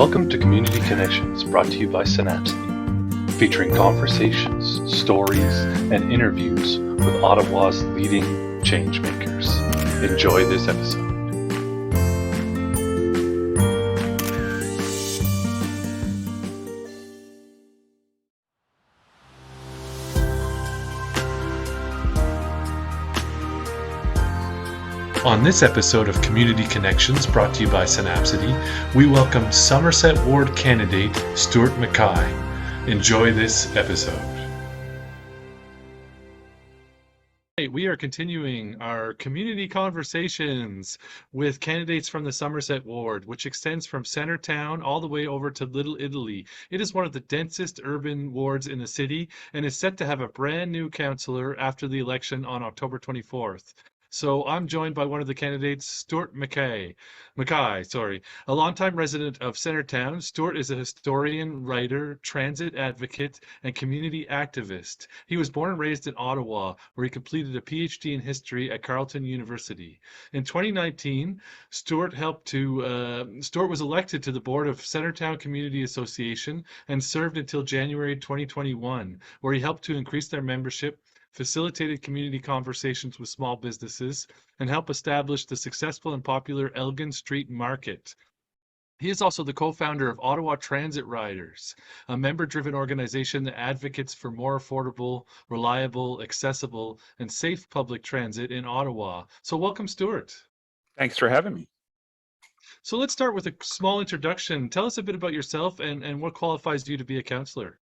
Welcome to Community Connections, brought to you by Synapsity, featuring conversations, stories, and interviews with Ottawa's leading changemakers. Enjoy this episode. On this episode of Community Connections, brought to you by Synapsity, we welcome Somerset Ward candidate Stuart MacKay. Enjoy this episode. We are continuing our community conversations with candidates from the Somerset Ward, which extends from Centretown all the way over to Little Italy. It is one of the densest urban wards in the city and is set to have a brand new councillor after the election on October 24th. So I'm joined by one of the candidates, Stuart MacKay. A longtime resident of Centretown. Stuart is a historian, writer, transit advocate, and community activist. He was born and raised in Ottawa, where he completed a PhD in history at Carleton University. In 2019, Stuart was elected to the board of Centretown Community Association and served until January 2021, where he helped to increase their membership, facilitated community conversations with small businesses, and helped establish the successful and popular Elgin Street Market. He is also the co-founder of Ottawa Transit Riders, a member-driven organization that advocates for more affordable, reliable, accessible, and safe public transit in Ottawa. So welcome, Stuart. Thanks for having me. So let's start with a small introduction. Tell us a bit about yourself and what qualifies you to be a councillor.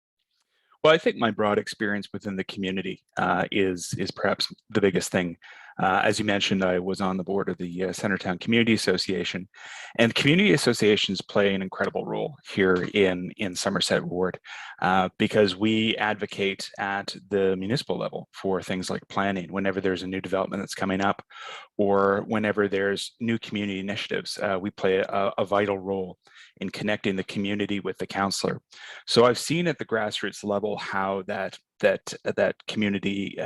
Well, I think my broad experience within the community is perhaps the biggest thing. As you mentioned, I was on the board of the Centretown Community Association, and community associations play an incredible role here in Somerset Ward because we advocate at the municipal level for things like planning whenever there's a new development that's coming up, or whenever there's new community initiatives. We play a vital role in connecting the community with the councillor. So I've seen at the grassroots level how that community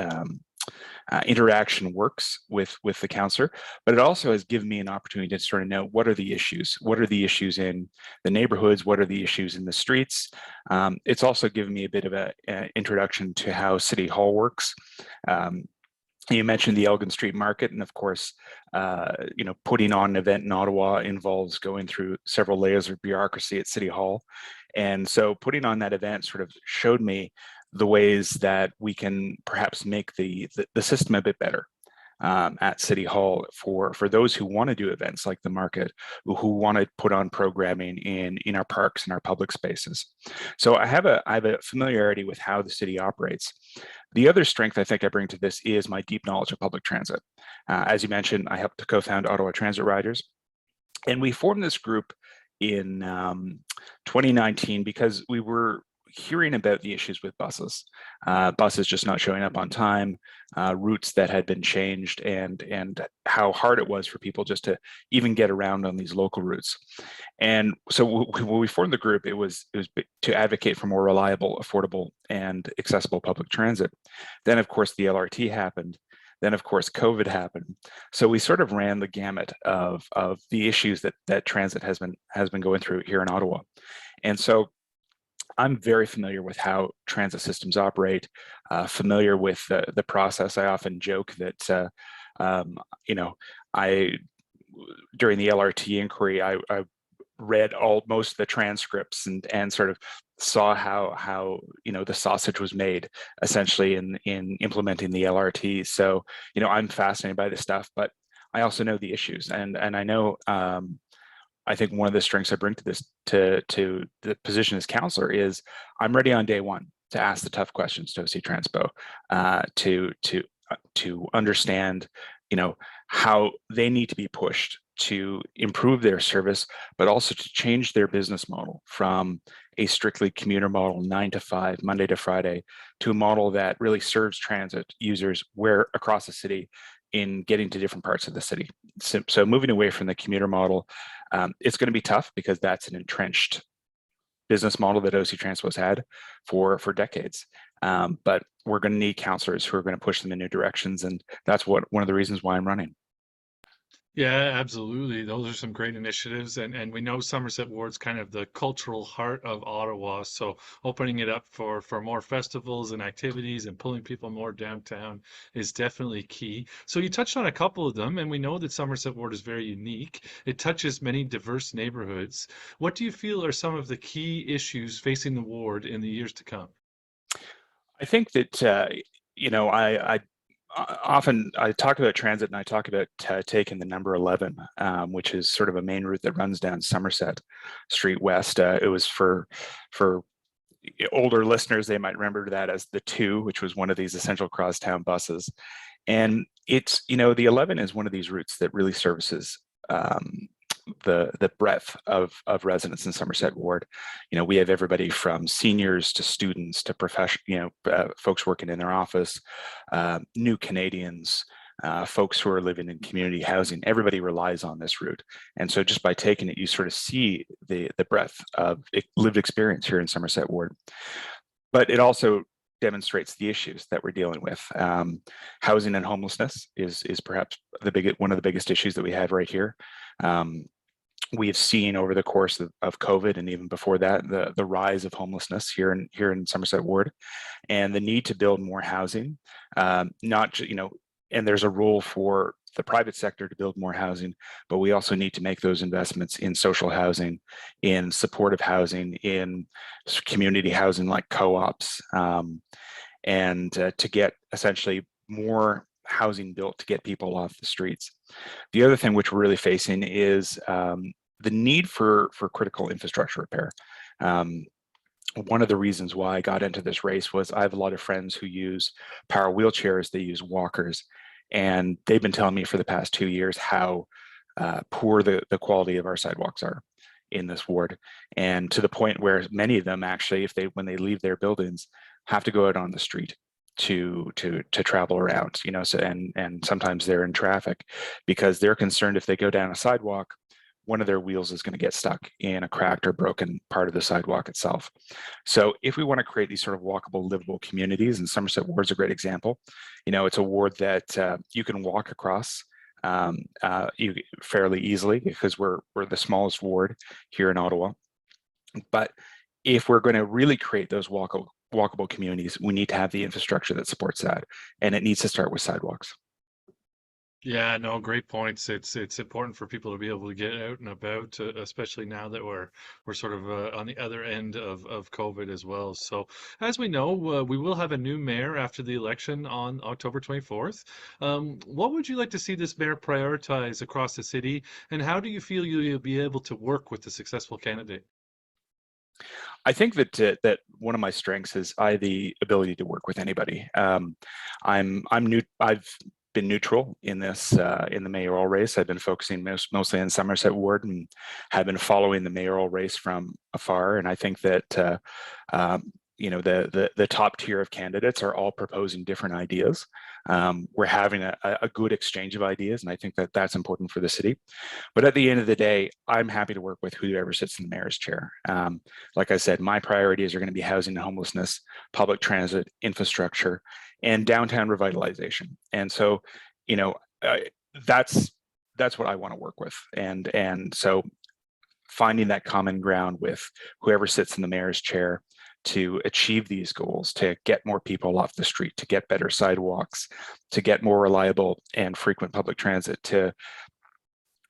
interaction works with the councillor, but it also has given me an opportunity to sort of know what are the issues in the neighborhoods, what are the issues in the streets. It's also given me a bit of an introduction to how City Hall works. You mentioned the Elgin Street Market, and of course, putting on an event in Ottawa involves going through several layers of bureaucracy at City Hall. And so putting on that event sort of showed me the ways that we can perhaps make the system a bit better at City Hall for those who want to do events like the market, who want to put on programming in our parks and our public spaces. So I have a familiarity with how the city operates. The other strength I think I bring to this is my deep knowledge of public transit. As you mentioned, I helped to co-found Ottawa Transit Riders, and we formed this group in 2019 because we were hearing about the issues with buses just not showing up on time, routes that had been changed, and how hard it was for people just to even get around on these local routes. And so when we formed the group, it was to advocate for more reliable, affordable, and accessible public transit. Then, of course, the LRT happened. Then, of course, COVID happened. So we sort of ran the gamut of the issues that transit has been going through here in Ottawa. And so I'm very familiar with how transit systems operate, familiar with the process. I often joke that, during the LRT inquiry, I read most of the transcripts and sort of saw how the sausage was made essentially in implementing the LRT. So, I'm fascinated by this stuff, but I also know the issues, and I know I think one of the strengths I bring to this to the position as councillor is I'm ready on day one to ask the tough questions to OC Transpo, to understand, how they need to be pushed to improve their service, but also to change their business model from a strictly commuter model, 9 to 5, Monday to Friday, to a model that really serves transit users where across the city in getting to different parts of the city. So moving away from the commuter model, it's going to be tough because that's an entrenched business model that OC Transpo's had for decades. But we're going to need councillors who are going to push them in new directions, and that's one of the reasons why I'm running. Yeah, absolutely. Those are some great initiatives, and we know Somerset Ward's kind of the cultural heart of Ottawa. So opening it up for more festivals and activities and pulling people more downtown is definitely key. So you touched on a couple of them, and we know that Somerset Ward is very unique. It touches many diverse neighborhoods. What do you feel are some of the key issues facing the ward in the years to come? I think that often I talk about transit and I talk about taking the number 11, which is sort of a main route that runs down Somerset Street West. It was for older listeners, they might remember that as the 2, which was one of these essential crosstown buses. And it's, the 11 is one of these routes that really services the breadth of residents in Somerset Ward. We have everybody from seniors to students to folks working in their office, new Canadians, folks who are living in community housing. Everybody relies on this route, and so just by taking it, you sort of see the breadth of lived experience here in Somerset Ward. But it also demonstrates the issues that we're dealing with. Housing and homelessness is perhaps one of the biggest issues that we have right here. We have seen over the course of COVID and even before that, the rise of homelessness here in Somerset Ward, and the need to build more housing. Not and there's a role for the private sector to build more housing, but we also need to make those investments in social housing, in supportive housing, in community housing like co-ops, and to get essentially more housing built to get people off the streets. The other thing which we're really facing is the need for critical infrastructure repair. One of the reasons why I got into this race was I have a lot of friends who use power wheelchairs, they use walkers, and they've been telling me for the past 2 years how poor the quality of our sidewalks are in this ward, and to the point where many of them actually, when they leave their buildings, have to go out on the street to travel around, so and sometimes they're in traffic because they're concerned if they go down a sidewalk, one of their wheels is going to get stuck in a cracked or broken part of the sidewalk itself. So if we want to create these sort of walkable, livable communities, and Somerset Ward is a great example, it's a ward that you can walk across fairly easily because we're the smallest ward here in Ottawa. But if we're going to really create those walkable communities, we need to have the infrastructure that supports that, and it needs to start with sidewalks. Yeah, no, great points. It's important for people to be able to get out and about, especially now that we're sort of on the other end of COVID as well. So, as we know, we will have a new mayor after the election on October 24th. What would you like to see this mayor prioritize across the city, and how do you feel you'll be able to work with the successful candidate? I think that one of my strengths is I have the ability to work with anybody. I'm new. I've been neutral in this in the mayoral race. I've been focusing mostly on Somerset Ward and have been following the mayoral race from afar. And I think that the top tier of candidates are all proposing different ideas. We're having a good exchange of ideas, and I think that that's important for the city. But at the end of the day, I'm happy to work with whoever sits in the mayor's chair. Like I said, my priorities are going to be housing and homelessness, public transit, infrastructure, and downtown revitalization. And so, uh, that's what I want to work with. And so finding that common ground with whoever sits in the mayor's chair to achieve these goals, to get more people off the street, to get better sidewalks, to get more reliable and frequent public transit, to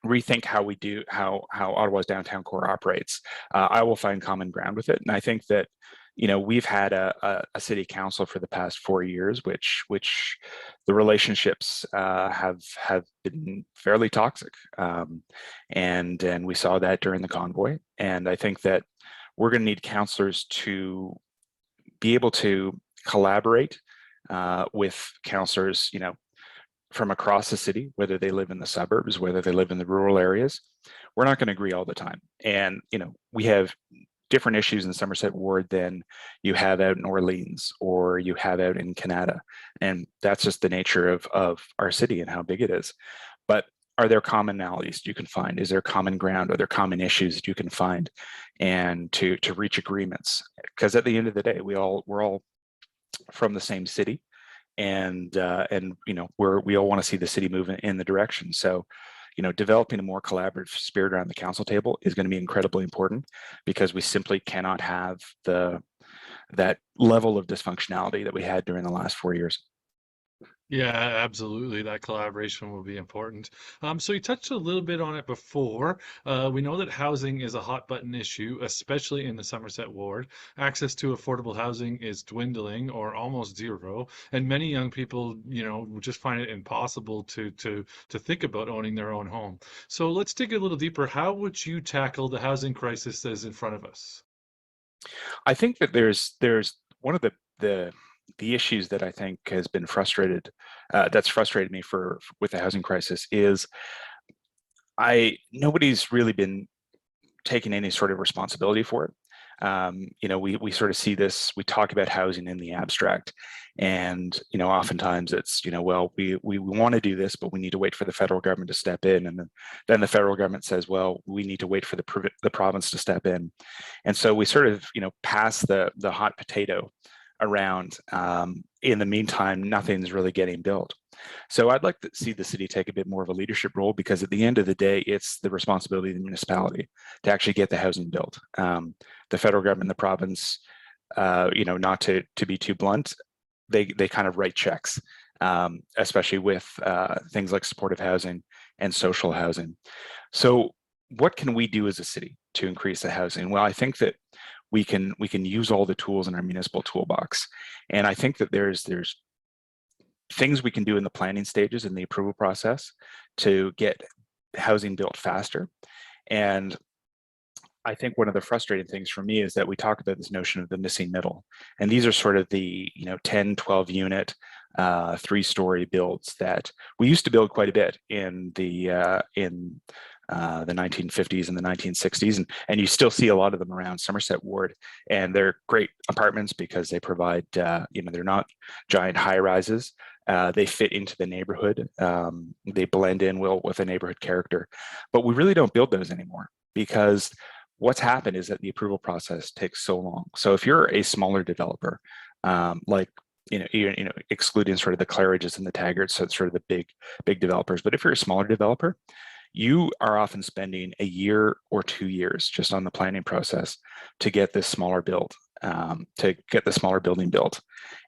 rethink how Ottawa's downtown core operates. I will find common ground with it, and I think that we've had a city council for the past 4 years, which the relationships have been fairly toxic, and we saw that during the convoy. And I think that we're going to need councillors to be able to collaborate with councillors, from across the city, whether they live in the suburbs, whether they live in the rural areas. We're not going to agree all the time. And, we have different issues in Somerset Ward than you have out in Orleans or you have out in Canada. And that's just the nature of our city and how big it is. But are there commonalities you can find? Is there common ground? Are there common issues that you can find and to reach agreements? Because at the end of the day, we're all from the same city, and we all want to see the city move in the direction. So, developing a more collaborative spirit around the council table is going to be incredibly important, because we simply cannot have that level of dysfunctionality that we had during the last 4 years. Yeah, absolutely. That collaboration will be important. So you touched a little bit on it before. We know that housing is a hot button issue, especially in the Somerset Ward. Access to affordable housing is dwindling or almost zero, and many young people, just find it impossible to think about owning their own home. So let's dig a little deeper. How would you tackle the housing crisis that is in front of us? I think that there's one of the issues that I think has been that's frustrated me with the housing crisis is nobody's really been taking any sort of responsibility for it. We sort of see this, we talk about housing in the abstract, and oftentimes it's well, we want to do this, but we need to wait for the federal government to step in, and then the federal government says, well, we need to wait for the province to step in, and so we sort of pass the hot potato around. In the meantime, nothing's really getting built. So I'd like to see the city take a bit more of a leadership role, because at the end of the day, it's the responsibility of the municipality to actually get the housing built. The federal government, the province, not to be too blunt, they kind of write checks, especially with things like supportive housing and social housing. So what can we do as a city to increase the housing? Well, I think that we can use all the tools in our municipal toolbox, and I think that there's things we can do in the planning stages and the approval process to get housing built faster. And I think one of the frustrating things for me is that we talk about this notion of the missing middle, and these are sort of the 10, 12 unit, 3-story builds that we used to build quite a bit in the 1950s and the 1960s, and you still see a lot of them around Somerset Ward, and they're great apartments because they provide, they're not giant high rises. They fit into the neighborhood. They blend in well with a neighborhood character, but we really don't build those anymore, because what's happened is that the approval process takes so long. So if you're a smaller developer, like excluding sort of the Claridges and the Taggarts, so it's sort of the big developers, but if you're a smaller developer, you are often spending a year or 2 years just on the planning process to get this smaller build, to get the smaller building built.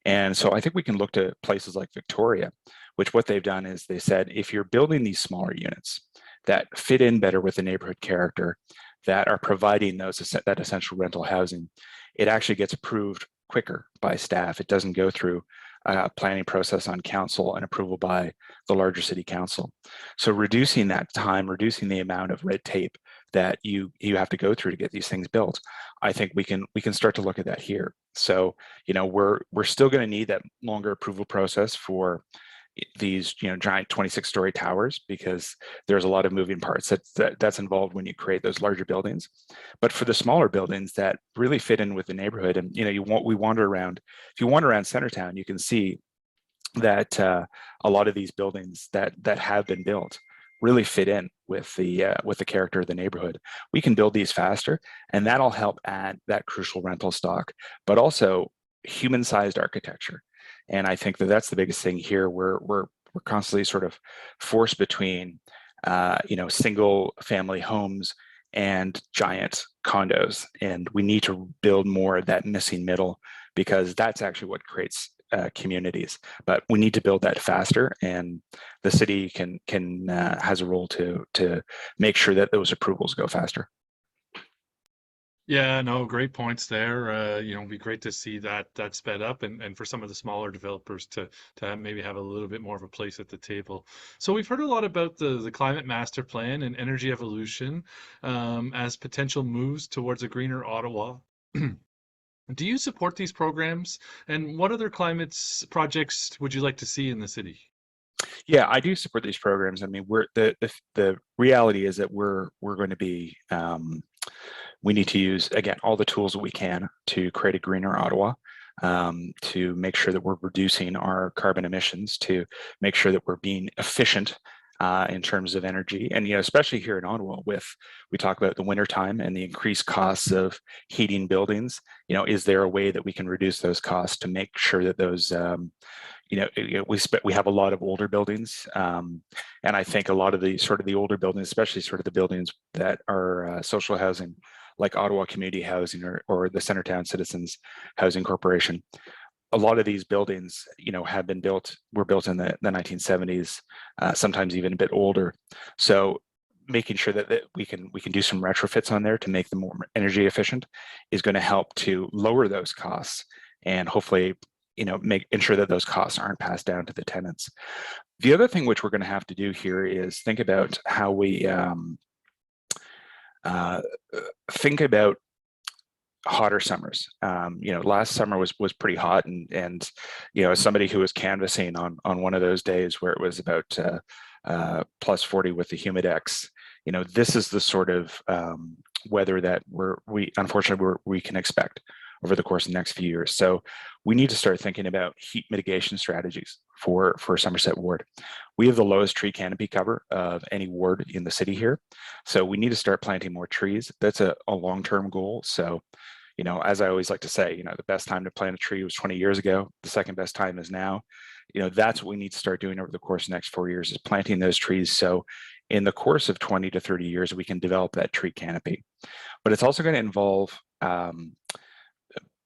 And so I think we can look to places like Victoria, which what they've done is they said, if you're building these smaller units that fit in better with the neighborhood character, that are providing that essential rental housing, it actually gets approved quicker by staff. It doesn't go through a planning process on council and approval by the larger city council. So reducing that time, reducing the amount of red tape that you have to go through to get these things built, I think we can start to look at that here. So we're still going to need that longer approval process for these giant 26-story towers, because there's a lot of moving parts that's involved when you create those larger buildings. But for the smaller buildings that really fit in with the neighborhood, and we wander around, if you wander around Centertown, you can see that a lot of these buildings that have been built really fit in with the character of the neighborhood. We can build these faster, and that'll help add that crucial rental stock, but also human-sized architecture. And I think that that's the biggest thing here. We're constantly sort of forced between single family homes and giant condos, and we need to build more of that missing middle, because that's actually what creates communities. But we need to build that faster, and the city has a role to make sure that those approvals go faster. Yeah, no, great points there. It'd be great to see that sped up, and for some of the smaller developers to maybe have a little bit more of a place at the table. So we've heard a lot about the climate master plan and energy evolution, as potential moves towards a greener Ottawa. Do you support these programs? And what other climates projects would you like to see in the city? Yeah, I do support these programs. I mean, the reality is that we're going to be we need to use, again, all the tools that we can to create a greener Ottawa, to make sure that we're reducing our carbon emissions, to make sure that we're being efficient in terms of energy. And, especially here in Ottawa, we talk about the wintertime and the increased costs of heating buildings. Is there a way that we can reduce those costs to make sure that those, we have a lot of older buildings, and I think a lot of the older buildings, especially sort of the buildings that are social housing, like Ottawa Community Housing or the Centertown Citizens Housing Corporation. A lot of these buildings, were built in the 1970s, sometimes even a bit older. So making sure that we can do some retrofits on there to make them more energy efficient is going to help to lower those costs and hopefully, ensure that those costs aren't passed down to the tenants. The other thing which we're going to have to do here is think about how we think about hotter summers. Last summer was pretty hot, and as somebody who was canvassing on one of those days where it was about plus 40 with the humidex, this is the sort of weather that we can expect over the course of the next few years. So we need to start thinking about heat mitigation strategies for Somerset Ward. We have the lowest tree canopy cover of any ward in the city here. So we need to start planting more trees. That's a long-term goal. So, as I always like to say, the best time to plant a tree was 20 years ago. The second best time is now. That's what we need to start doing over the course of the next 4 years, is planting those trees. So in the course of 20 to 30 years, we can develop that tree canopy. But it's also going to involve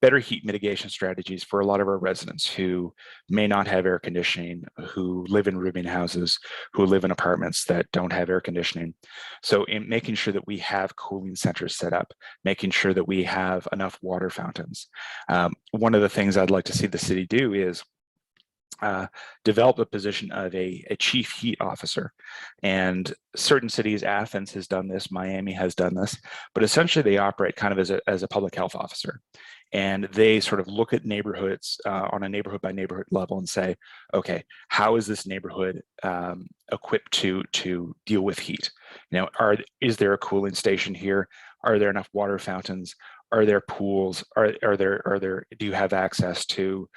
better heat mitigation strategies for a lot of our residents who may not have air conditioning, who live in rooming houses, who live in apartments that don't have air conditioning. So in making sure that we have cooling centers set up, making sure that we have enough water fountains. One of the things I'd like to see the city do is develop a position of a chief heat officer. And certain cities, Athens has done this, Miami has done this, but essentially they operate kind of as a public health officer. And they sort of look at neighborhoods on a neighborhood by neighborhood level and say, okay, how is this neighborhood equipped to deal with heat? Is there a cooling station here? Are there enough water fountains? Are there pools? Do you have access to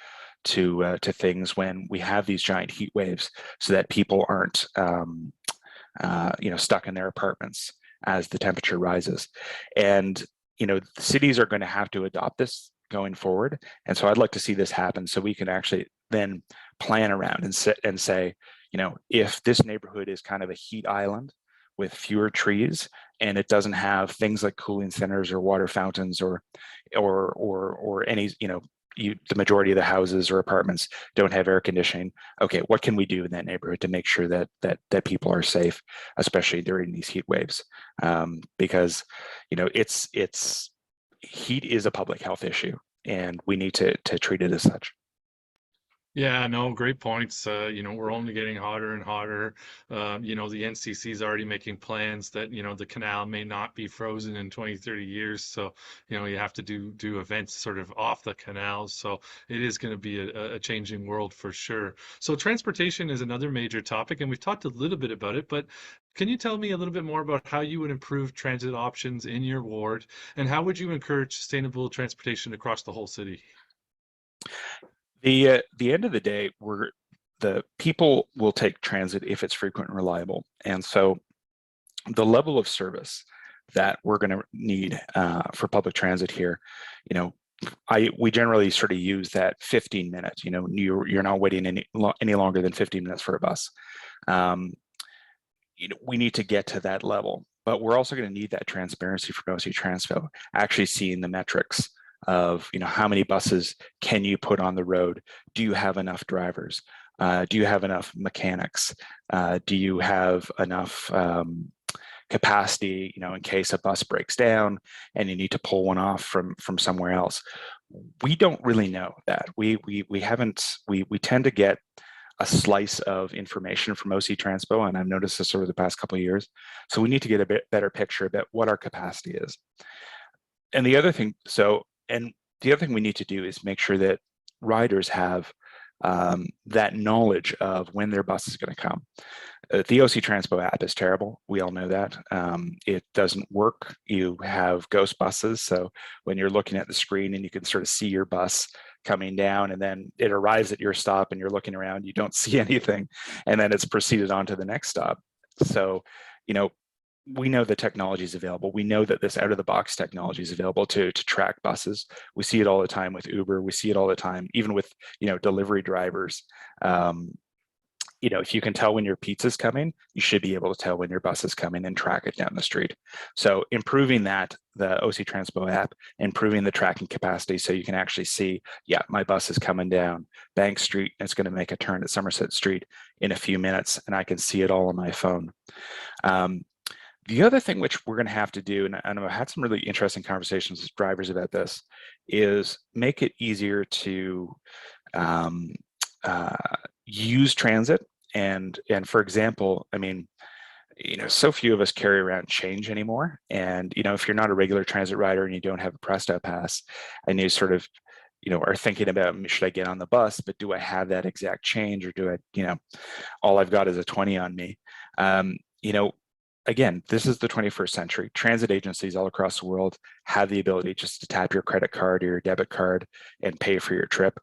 things when we have these giant heat waves, so that people aren't stuck in their apartments as the temperature rises? And cities are going to have to adopt this going forward, and so I'd like to see this happen so we can actually then plan around and say, if this neighborhood is kind of a heat island with fewer trees and it doesn't have things like cooling centers or water fountains or any, the majority of the houses or apartments don't have air conditioning. Okay, what can we do in that neighborhood to make sure that people are safe, especially during these heat waves? Because it's heat is a public health issue, and we need to treat it as such. Yeah, no, great points. We're only getting hotter and hotter. The NCC is already making plans that, the canal may not be frozen in 20, 30 years. So, you have to do events sort of off the canals. So it is going to be a changing world for sure. So transportation is another major topic, and we've talked a little bit about it, but can you tell me a little bit more about how you would improve transit options in your ward, and how would you encourage sustainable transportation across the whole city? The end of the day, the people will take transit if it's frequent and reliable. And so the level of service that we're going to need for public transit here, we generally sort of use that 15 minutes. You're not waiting any longer than 15 minutes for a bus. We need to get to that level, but we're also going to need that transparency from OC Transpo, actually seeing the metrics of how many buses can you put on the road? Do you have enough drivers? Do you have enough mechanics? Do you have enough capacity, in case a bus breaks down and you need to pull one off from somewhere else? We don't really know that. We tend to get a slice of information from OC Transpo, and I've noticed this over the past couple of years. So we need to get a bit better picture about what our capacity is. And the other thing we need to do is make sure that riders have that knowledge of when their bus is going to come. The OC Transpo app is terrible. We all know that. It doesn't work. You have ghost buses. So when you're looking at the screen and you can sort of see your bus coming down, and then it arrives at your stop and you're looking around, you don't see anything. And then it's proceeded on to the next stop. So, you know, we know the technology is available. We know that this out of the box technology is available to track buses. We see it all the time with Uber. We see it all the time, even with, delivery drivers. Um, if you can tell when your pizza's coming, you should be able to tell when your bus is coming and track it down the street. So improving that, the OC Transpo app, improving the tracking capacity so you can actually see, yeah, my bus is coming down Bank Street and it's going to make a turn at Somerset Street in a few minutes, and I can see it all on my phone. The other thing which we're going to have to do, and I've had some really interesting conversations with drivers about this, is make it easier to um, use transit. And for example, I mean, so few of us carry around change anymore. And if you're not a regular transit rider and you don't have a Presto pass, and you sort of are thinking about, should I get on the bus, but do I have that exact change, or do I, all I've got is a 20 on me? Again, this is the 21st century. Transit agencies all across the world have the ability just to tap your credit card or your debit card and pay for your trip.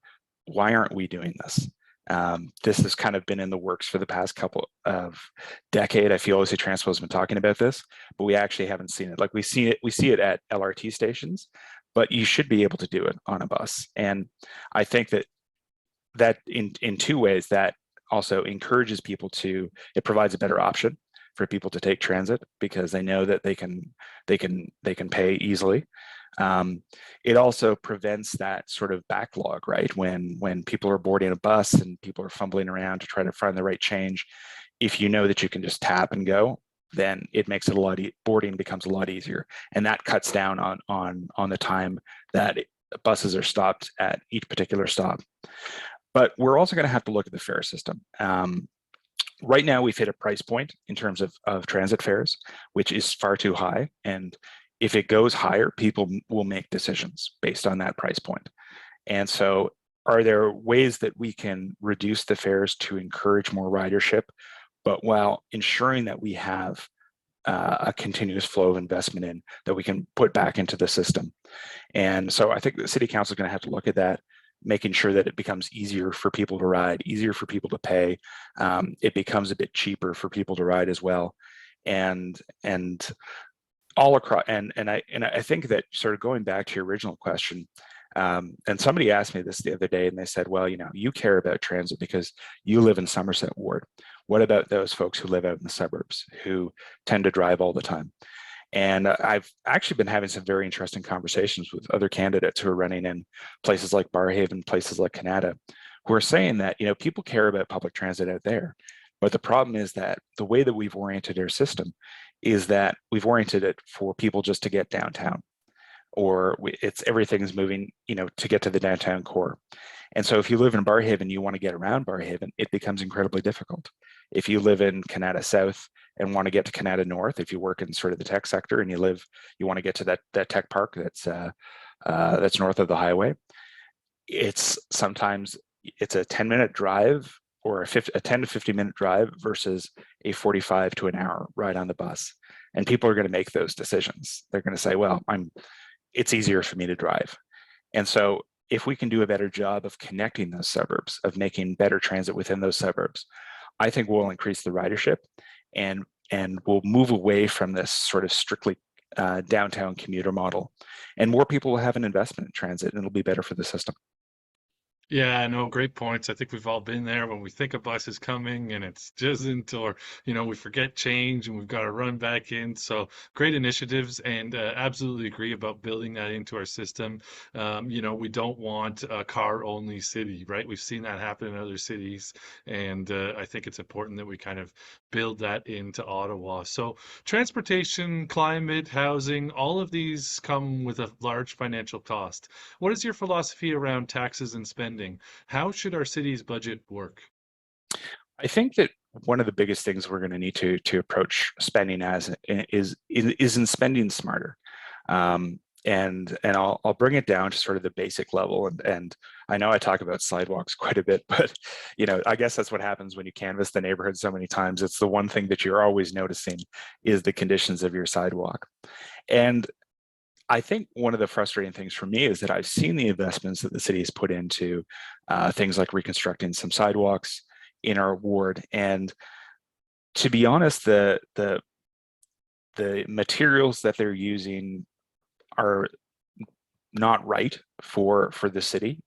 Why aren't we doing this? This has kind of been in the works for the past couple of decade. I feel OC Transpo has been talking about this, but we actually haven't seen it. Like we see it at LRT stations, but you should be able to do it on a bus. And I think that in two ways, that also encourages people to, it provides a better option for people to take transit because they know that they can pay easily. It also prevents that sort of backlog, right? When people are boarding a bus and people are fumbling around to try to find the right change, if you know that you can just tap and go, then it makes it boarding becomes a lot easier, and that cuts down on the time that buses are stopped at each particular stop. But we're also going to have to look at the fare system. Right now, we've hit a price point in terms of transit fares, which is far too high. And if it goes higher, people will make decisions based on that price point. And so are there ways that we can reduce the fares to encourage more ridership, but while ensuring that we have a continuous flow of investment in that we can put back into the system? And so I think the city council is going to have to look at that, making sure that it becomes easier for people to ride, easier for people to pay. It becomes a bit cheaper for people to ride as well. And all across, and I think that, sort of going back to your original question, and somebody asked me this the other day, and they said, well, you care about transit because you live in Somerset Ward. What about those folks who live out in the suburbs who tend to drive all the time? And I've actually been having some very interesting conversations with other candidates who are running in places like Barrhaven, places like Canada, who are saying that, people care about public transit out there. But the problem is that the way that we've oriented our system is that we've oriented it for people just to get downtown, or everything's moving, to get to the downtown core. And so if you live in Barrhaven, you want to get around Barrhaven, it becomes incredibly difficult. If you live in Canada South and want to get to Canada North, if you work in sort of the tech sector and you want to get to that tech park that's north of the highway, sometimes it's a 10-minute drive or a 10 to 50-minute drive versus a 45 to an hour ride on the bus. And people are going to make those decisions. They're going to say, well, it's easier for me to drive. And so if we can do a better job of connecting those suburbs, of making better transit within those suburbs, I think we'll increase the ridership, and we'll move away from this sort of strictly downtown commuter model, and more people will have an investment in transit, and it'll be better for the system. Yeah, no, great points. I think we've all been there when we think a bus is coming and it doesn't, or we forget change and we've got to run back in. So great initiatives, and absolutely agree about building that into our system. We don't want a car-only city, right? We've seen that happen in other cities, and I think it's important that we kind of build that into Ottawa. So transportation, climate, housing, all of these come with a large financial cost. What is your philosophy around taxes and spending? How should our city's budget work? I think that one of the biggest things we're going to need to approach spending as is in spending smarter. And I'll bring it down to sort of the basic level. And I know I talk about sidewalks quite a bit, but I guess that's what happens when you canvass the neighborhood so many times. It's the one thing that you're always noticing is the conditions of your sidewalk. And I think one of the frustrating things for me is that I've seen the investments that the city has put into things like reconstructing some sidewalks in our ward, and To be honest, the materials that they're using are not right for the city.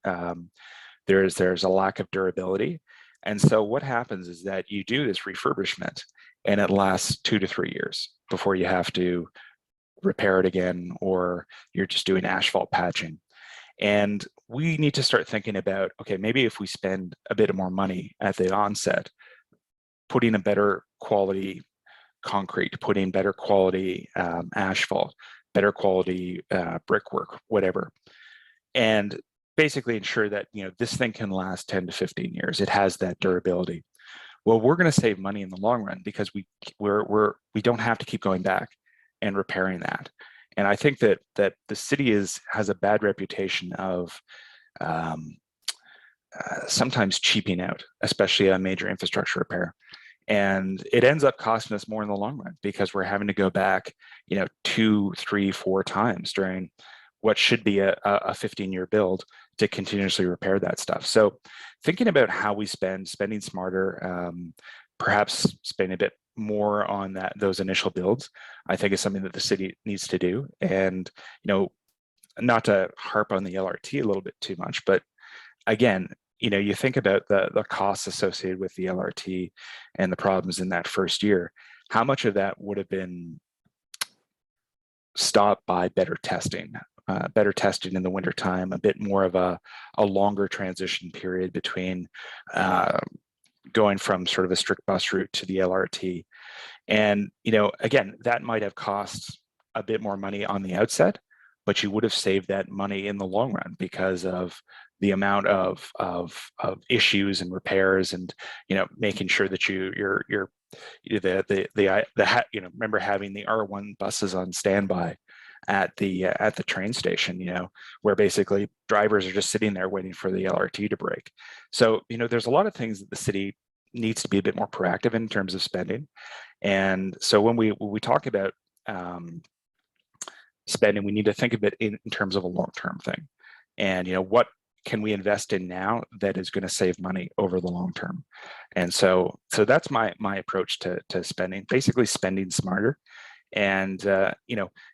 There's a lack of durability, and so what happens is that you do this refurbishment, and it lasts 2 to 3 years before you have to repair it again, or you're just doing asphalt patching. And we need to start thinking about, okay, maybe if we spend a bit more money at the onset, putting a better quality concrete, putting better quality asphalt, better quality brickwork, whatever, and basically ensure that this thing can last 10 to 15 years. It has that durability. Well, we're going to save money in the long run because we don't have to keep going back and repairing that. And I think that the city has a bad reputation of sometimes cheaping out, especially a major infrastructure repair. And it ends up costing us more in the long run because we're having to go back, 2, 3, 4 times during what should be a 15-year build to continuously repair that stuff. So thinking about how we spending smarter, perhaps spending a bit more on those initial builds, I think is something that the city needs to do. And, not to harp on the LRT a little bit too much, but again, you think about the costs associated with the LRT and the problems in that first year. How much of that would have been stopped by better testing in the wintertime, a bit more of a longer transition period between going from sort of a strict bus route to the LRT. And, again, that might have cost a bit more money on the outset, but you would have saved that money in the long run because of the amount of issues and repairs, and making sure that you're remember having the R1 buses on standby at the train station, where basically drivers are just sitting there waiting for the LRT to break. So there's a lot of things that the city needs to be a bit more proactive in terms of spending. And so when we talk about spending, we need to think of it in terms of a long-term thing. And what can we invest in now that is going to save money over the long term? And so that's my approach to spending, basically spending smarter, and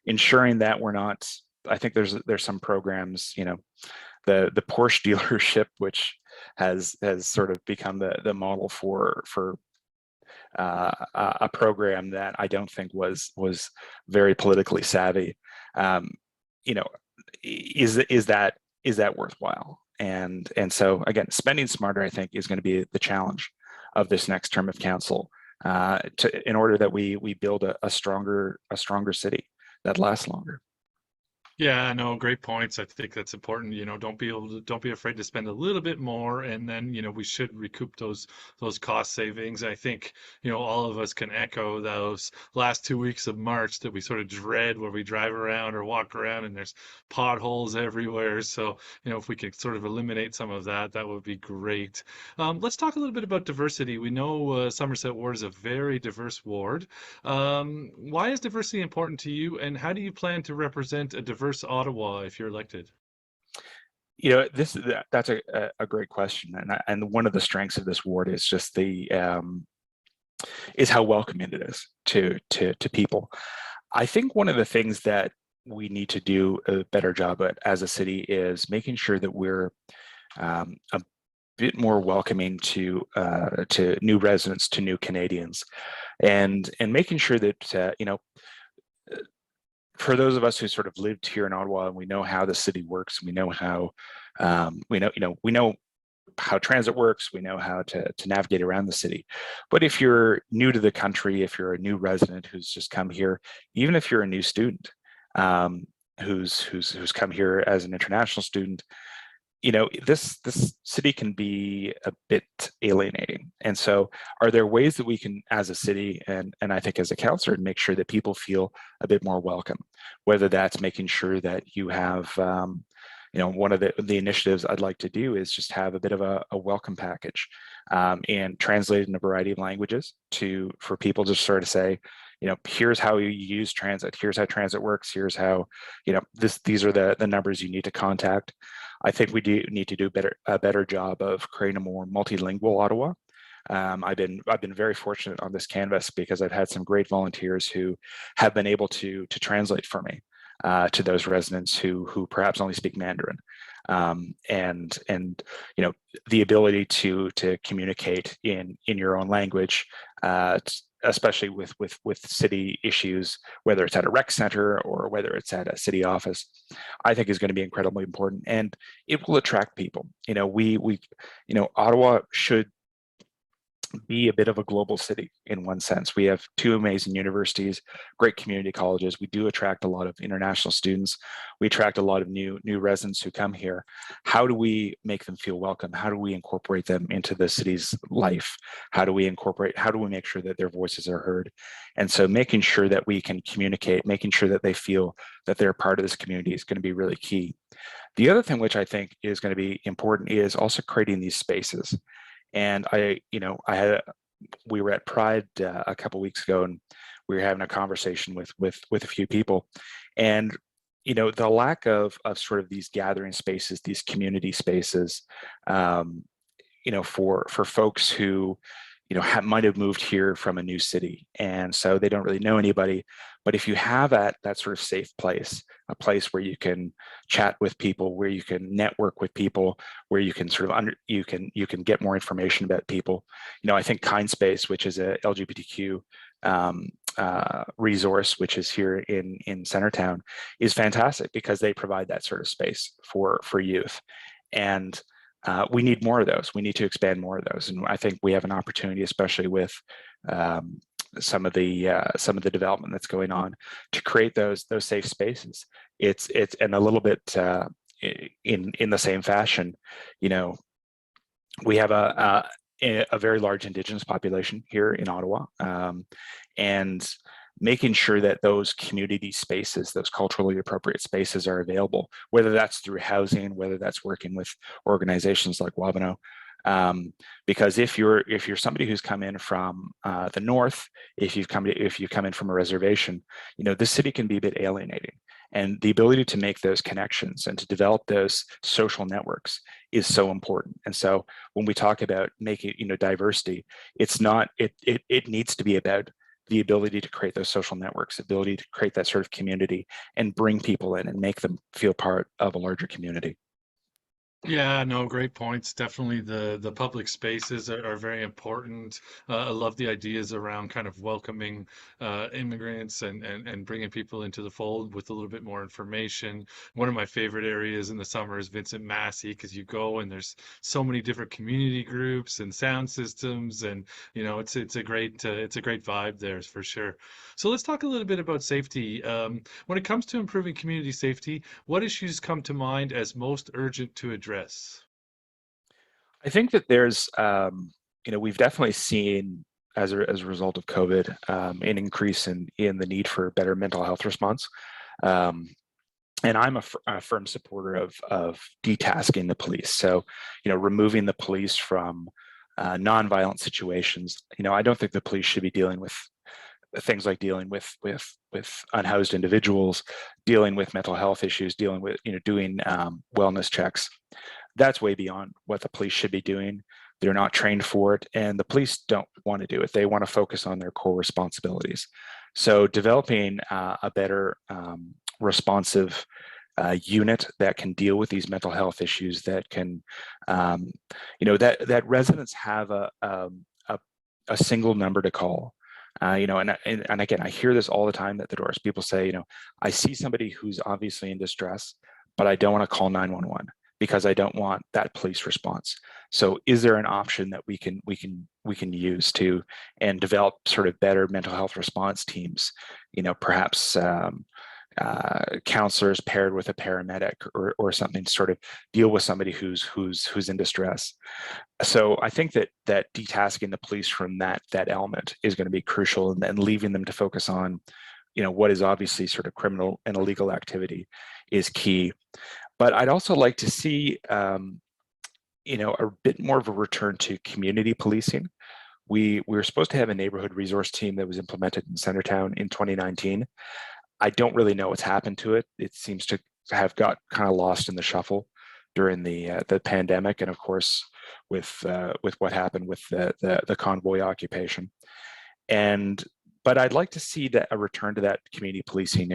ensuring that we're not. I think there's some programs, the Porsche dealership, which has sort of become the model for a program that I don't think was very politically savvy. Is that worthwhile? And so again, spending smarter, I think, is going to be the challenge of this next term of council, in order that we build a stronger city that lasts longer. Yeah, no, great points. I think that's important. Don't be afraid to spend a little bit more, and then, we should recoup those cost savings. I think, all of us can echo those last 2 weeks of March that we sort of dread, where we drive around or walk around and there's potholes everywhere. So, if we could sort of eliminate some of that, that would be great. Let's talk a little bit about diversity. We know Somerset Ward is a very diverse ward. Why is diversity important to you, and how do you plan to represent a diverse Ottawa if you're elected? That's a great question, and one of the strengths of this ward is just is how welcoming it is to people. I think one of the things that we need to do a better job at as a city is making sure that we're a bit more welcoming to new residents, to new Canadians, and making sure that for those of us who sort of lived here in Ottawa, and we know how the city works, we know how we know how transit works, we know how to navigate around the city. But if you're new to the country, if you're a new resident who's just come here, even if you're a new student who's come here as an international student, this city can be a bit alienating. And so are there ways that we can, as a city, and I think as a councillor, make sure that people feel a bit more welcome, whether that's making sure that you have one of the initiatives I'd like to do is just have a bit of a welcome package, and translate in a variety of languages for people to sort of say, here's how you use transit, here's how transit works, here's how, these are the numbers you need to contact. I think we do need to do a better job of creating a more multilingual Ottawa, I've been very fortunate on this canvas because I've had some great volunteers who have been able to translate for me to those residents who perhaps only speak Mandarin. And the ability to communicate in your own language, especially with city issues, whether it's at a rec center or whether it's at a city office, I think is going to be incredibly important, and it will attract people. Ottawa should be a bit of a global city in one sense. We have two amazing universities, great community colleges. We do attract a lot of international students. We attract a lot of new residents who come here. How do we make them feel welcome? How do we incorporate them into the city's life? How do we make sure that their voices are heard? And so making sure that we can communicate, making sure that they feel that they're part of this community is going to be really key. The other thing which I think is going to be important is also creating these spaces. And we were at Pride a couple weeks ago, and we were having a conversation with a few people, and the lack of sort of these gathering spaces, these community spaces, for folks who might have moved here from a new city, and so they don't really know anybody. But if you have that sort of safe place, a place where you can chat with people, where you can network with people, where you can sort of you can get more information about people. I think Kindspace, which is a LGBTQ resource, which is here in Centertown, is fantastic because they provide that sort of space for youth. And we need more of those. We need to expand more of those, and I think we have an opportunity, especially with some of the development that's going on, to create those safe spaces. It's and a little bit in the same fashion. We have a very large Indigenous population here in Ottawa, and making sure that those community spaces, those culturally appropriate spaces, are available, whether that's through housing, whether that's working with organizations like Wabano. Because if you're somebody who's come in from the north, if you've come in from a reservation, this city can be a bit alienating, and the ability to make those connections and to develop those social networks is so important. And so when we talk about making diversity, it's not it needs to be about the ability to create those social networks, ability to create that sort of community and bring people in and make them feel part of a larger community. Yeah, no, great points. Definitely the public spaces are very important. I love the ideas around kind of welcoming immigrants and bringing people into the fold with a little bit more information. One of my favorite areas in the summer is Vincent Massey, because you go and there's so many different community groups and sound systems, and it's a great vibe there for sure. So let's talk a little bit about safety. When it comes to improving community safety, what issues come to mind as most urgent to address? I think that there's, we've definitely seen as a result of COVID, an increase in the need for better mental health response. And I'm a firm supporter of detasking the police. So, removing the police from nonviolent situations. I don't think the police should be dealing with things like dealing with unhoused individuals, dealing with mental health issues, dealing with doing wellness checks. That's way beyond what the police should be doing. They're not trained for it, and the police don't want to do it. They want to focus on their core responsibilities. So developing a better responsive unit that can deal with these mental health issues, that can, that residents have a single number to call. And again, I hear this all the time at the doors. People say, I see somebody who's obviously in distress, but I don't want to call 911 because I don't want that police response. So is there an option that we can use to and develop sort of better mental health response teams, perhaps counselors paired with a paramedic or something to sort of deal with somebody who's in distress. So I think that detasking the police from that element is going to be crucial, and then leaving them to focus on, what is obviously sort of criminal and illegal activity is key. But I'd also like to see, a bit more of a return to community policing. We were supposed to have a neighborhood resource team that was implemented in Centertown in 2019. I don't really know what's happened to it. It seems to have got kind of lost in the shuffle. during the pandemic, and of course with what happened with the convoy occupation. And but I'd like to see that a return to that community policing.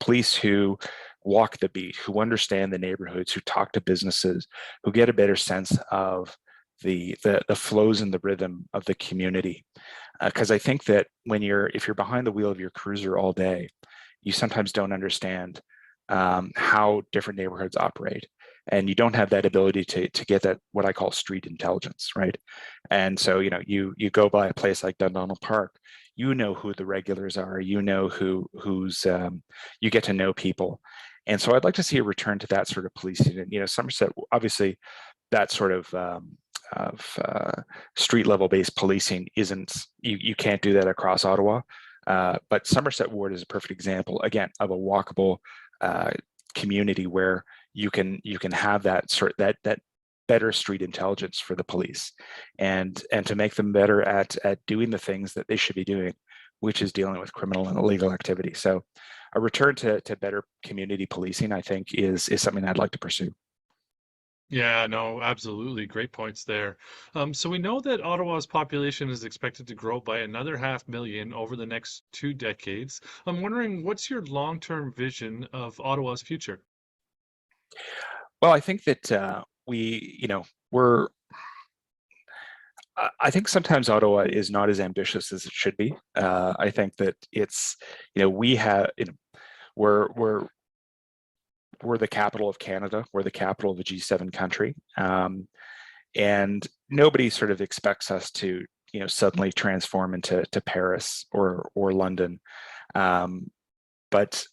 Police who walk the beat, who understand the neighborhoods, who talk to businesses, who get a better sense of the flows and the rhythm of the community. Because I think that if you're behind the wheel of your cruiser all day, you sometimes don't understand how different neighborhoods operate, and you don't have that ability to get that, what I call street intelligence, right? And so you go by a place like Dundonald Park, you know who the regulars are, you know who's you get to know people. And so I'd like to see a return to that sort of policing. And Somerset, obviously, that sort of street level based policing isn't, you can't do that across Ottawa. But Somerset Ward is a perfect example, again, of a walkable community where you can have that better street intelligence for the police, and to make them better at doing the things that they should be doing, which is dealing with criminal and illegal activity. So a return to better community policing, I think, is something I'd like to pursue. Yeah, no, absolutely. Great points there. So we know that Ottawa's population is expected to grow by another 500,000 over the next 2 decades. I'm wondering, what's your long-term vision of Ottawa's future? Well, I think that we're I think sometimes Ottawa is not as ambitious as it should be. I think that it's, we have, we're the capital of Canada. We're the capital of a G7 country. And nobody sort of expects us to, suddenly transform into Paris or London. But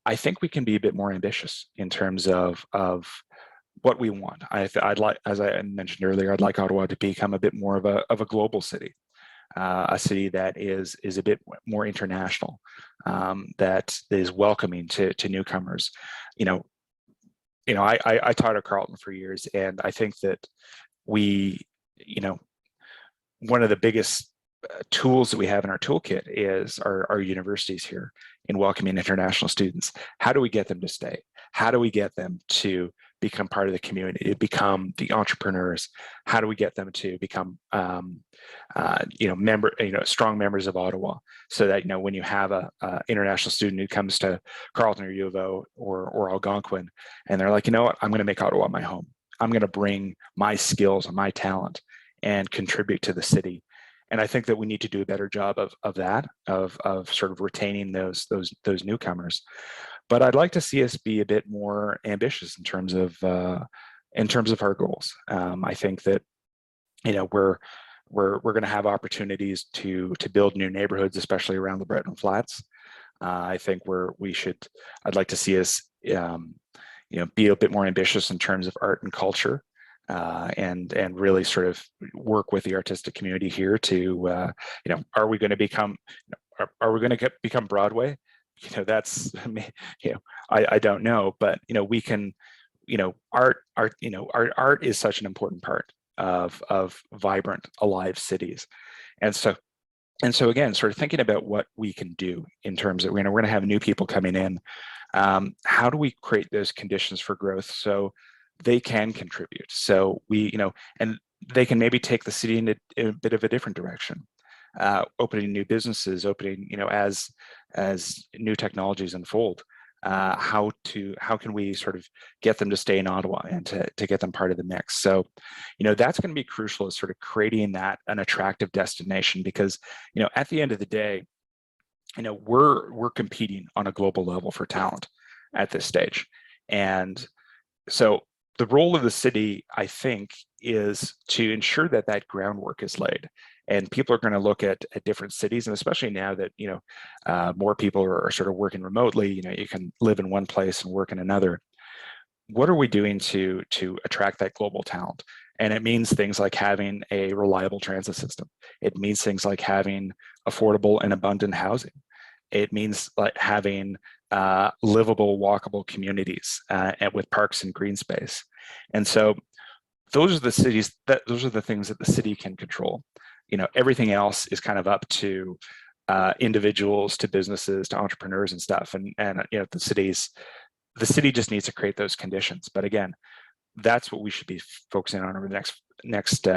I think we can be a bit more ambitious in terms of what we want. I'd like, as I mentioned earlier, I'd like Ottawa to become a bit more of a global city, a city that is a bit more international, that is welcoming to newcomers. I taught at Carleton for years, and I think that we, one of the biggest tools that we have in our toolkit is our universities here in welcoming international students. How do we get them to stay? How do we get them to become part of the community, become the entrepreneurs? How do we get them to become, strong members of Ottawa, so that when you have a international student who comes to Carleton or U of O or Algonquin, and they're like, what, I'm going to make Ottawa my home. I'm going to bring my skills and my talent and contribute to the city. And I think that we need to do a better job of that, of sort of retaining those newcomers. But I'd like to see us be a bit more ambitious in terms of our goals. I think that we're going to have opportunities to build new neighborhoods, especially around the Breton Flats. I think I'd like to see us be a bit more ambitious in terms of art and culture. And really sort of work with the artistic community here to, are we going to become Broadway? That's, I don't know, but we can, art is such an important part of vibrant, alive cities, and so again, sort of thinking about what we can do in terms of, we're going to have new people coming in. How do we create those conditions for growth so they can contribute? So and they can maybe take the city in a bit of a different direction, opening new businesses, as new technologies unfold. How can we sort of get them to stay in Ottawa and to get them part of the mix? So, that's going to be crucial, is sort of creating an attractive destination, because, at the end of the day, we're competing on a global level for talent at this stage. And so the role of the city, I think, is to ensure that groundwork is laid, and people are going to look at different cities, and especially now that more people are sort of working remotely. You can live in one place and work in another. What are we doing to attract that global talent? And it means things like having a reliable transit system. It means things like having affordable and abundant housing. It means like having livable, walkable communities with parks and green space. And so those are the things that the city can control. Everything else is kind of up to individuals, to businesses, to entrepreneurs and stuff. And the city just needs to create those conditions. But again, that's what we should be focusing on over the next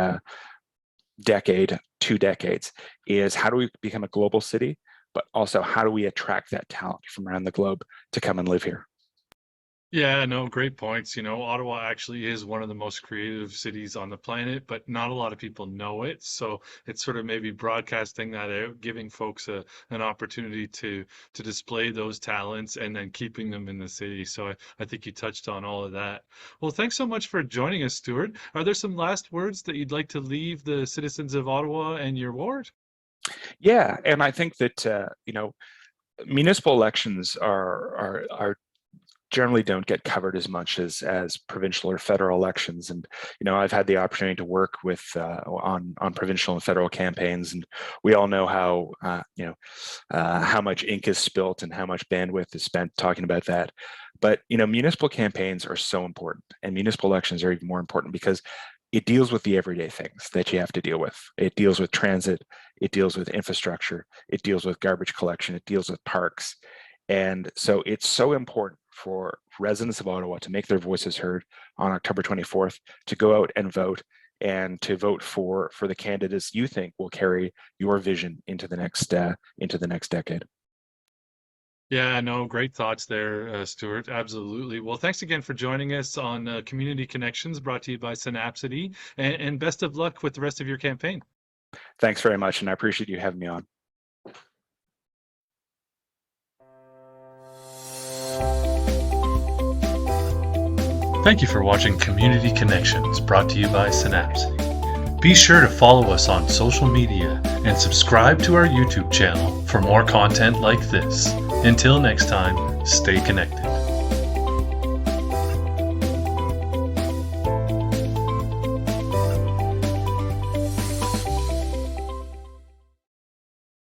decade, 2 decades, is how do we become a global city, but also how do we attract that talent from around the globe to come and live here? Yeah, no, great points. Ottawa actually is one of the most creative cities on the planet, but not a lot of people know it. So it's sort of maybe broadcasting that out, giving folks an opportunity to display those talents and then keeping them in the city. So I think you touched on all of that. Well, thanks so much for joining us, Stuart. Are there some last words that you'd like to leave the citizens of Ottawa and your ward? Yeah, and I think that municipal elections are generally don't get covered as much as provincial or federal elections. And I've had the opportunity to work with on provincial and federal campaigns, and we all know how much ink is spilt and how much bandwidth is spent talking about that. But municipal campaigns are so important, and municipal elections are even more important because it deals with the everyday things that you have to deal with. It deals with transit, it deals with infrastructure, it deals with garbage collection, it deals with parks. And so it's so important for residents of Ottawa to make their voices heard on October 24th, to go out and vote, and to vote for the candidates you think will carry your vision into the next decade. Yeah, no, great thoughts there, Stuart. Absolutely. Well, thanks again for joining us on Community Connections, brought to you by Synapsity, and best of luck with the rest of your campaign. Thanks very much, and I appreciate you having me on. Thank you for watching Community Connections, brought to you by Synapsity. Be sure to follow us on social media and subscribe to our YouTube channel for more content like this. Until next time, stay connected.